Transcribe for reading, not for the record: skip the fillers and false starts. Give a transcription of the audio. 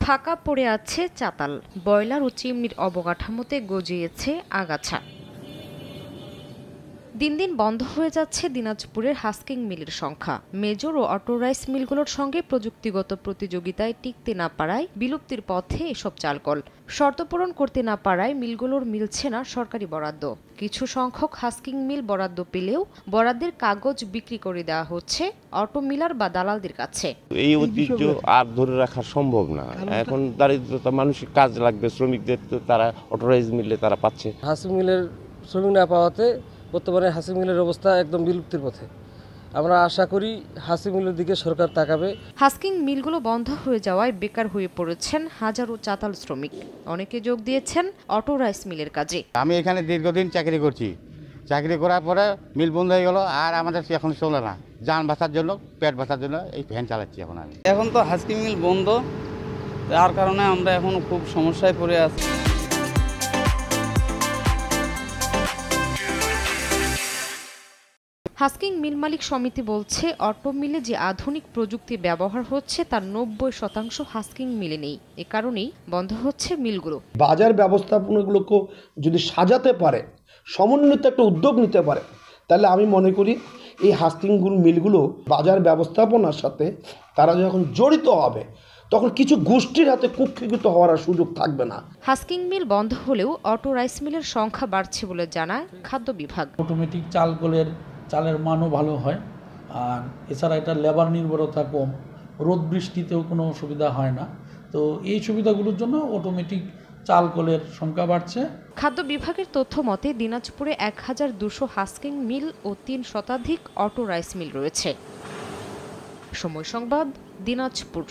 ফাঁকা পড়ে আছে চাতাল, বয়লার ও চিমনির অবকাঠামোতে গজিয়েছে আগাছা। দিন দিন বন্ধ হয়ে যাচ্ছে দিনাজপুরের হাস্কিং মিলের সংখ্যা। মেজর ও অটো রাইস মিলগুলোর সঙ্গে প্রযুক্তিগত প্রতিযোগিতায় টিকতে না পারায় বিলুপ্তির পথে এসব চালকল। শর্ত পূরণ করতে না পারায় মিলগুলোর মিলছে না সরকারি বরাদ্দ। কিছু সংখ্যক হাস্কিং মিল বরাদ্দ পেলেও বরাদ্দের কাগজ বিক্রি করে দেওয়া হচ্ছে অটো মিলার বা দালালদের কাছে। এই ঐতিহ্য আর ধরে রাখা সম্ভব না। এখন দারিদ্রতা, মানুষের কাজ লাগবে, শ্রমিকদের তো তারা অটো রাইস মিলে তারা পাচ্ছে। হাস্কিং মিলের শ্রমিক না পাওয়াতে বর্তমানে হাস্কিং মিলের অবস্থা একদম বিলুপ্তির পথে। আমরা আশা করি হাস্কিং মিলের দিকে সরকার তাকাবে। হাস্কিং মিলগুলো বন্ধ হয়ে যাওয়ায় বেকার হয়ে পড়েছেন হাজারো চাতাল শ্রমিক। অনেকে যোগ দিয়েছেন অটো রাইস মিলের কাজে। আমি এখানে দীর্ঘদিন চাকরি করছি। চাকরি করার পরে মিল বন্ধ হয়ে গেল, আর আমাদের এখন চলে না। যান বাঁচার জন্য, পেট বাঁচার জন্য এই ভ্যান চালাচ্ছি এখন আমি। এখন তো হাস্কিং মিল বন্ধ, তার কারণে আমরা এখন খুব সমস্যায় পড়ে আছি। হাস্কিং মিল মালিক সমিতি বলছে, অটো মিলে যে আধুনিক প্রযুক্তি ব্যবহার হচ্ছে তার 90% হাস্কিং মিলে নেই। এ কারণেই বন্ধ হচ্ছে মিলগুলো। বাজার ব্যবস্থাপনাগুলোকে যদি সাজাতে পারে, সমন্বিত একটা উদ্যোগ নিতে পারে, তাহলে আমি মনে করি এই হাস্কিং মিলগুলো বাজার ব্যবস্থাপনার সাথে তারা যখন জড়িত হবে তখন কিছু গোষ্ঠীর হাতে কুক্ষিগত হওয়ার সুযোগ থাকবে না। হাস্কিং মিল বন্ধ হলেও অটো রাইস মিলের সংখ্যা বাড়ছে বলে জানায় খাদ্য বিভাগ। অটোমেটিক চালের মানও ভালো হয়, আর এছাড়া এটা লেবার নির্ভরতা কম, রোদ বৃষ্টিতেও কোনো অসুবিধা হয় না। তো এই সুবিধাগুলোর জন্য অটোমেটিক চাল কলের সংখ্যা বাড়ছে। খাদ্য বিভাগের তথ্য মতে দিনাজপুরে 1200 হাস্কিং মিল ও 3 শতাধিক অটো রাইস মিল রয়েছে। সময় সংবাদ, দিনাজপুর।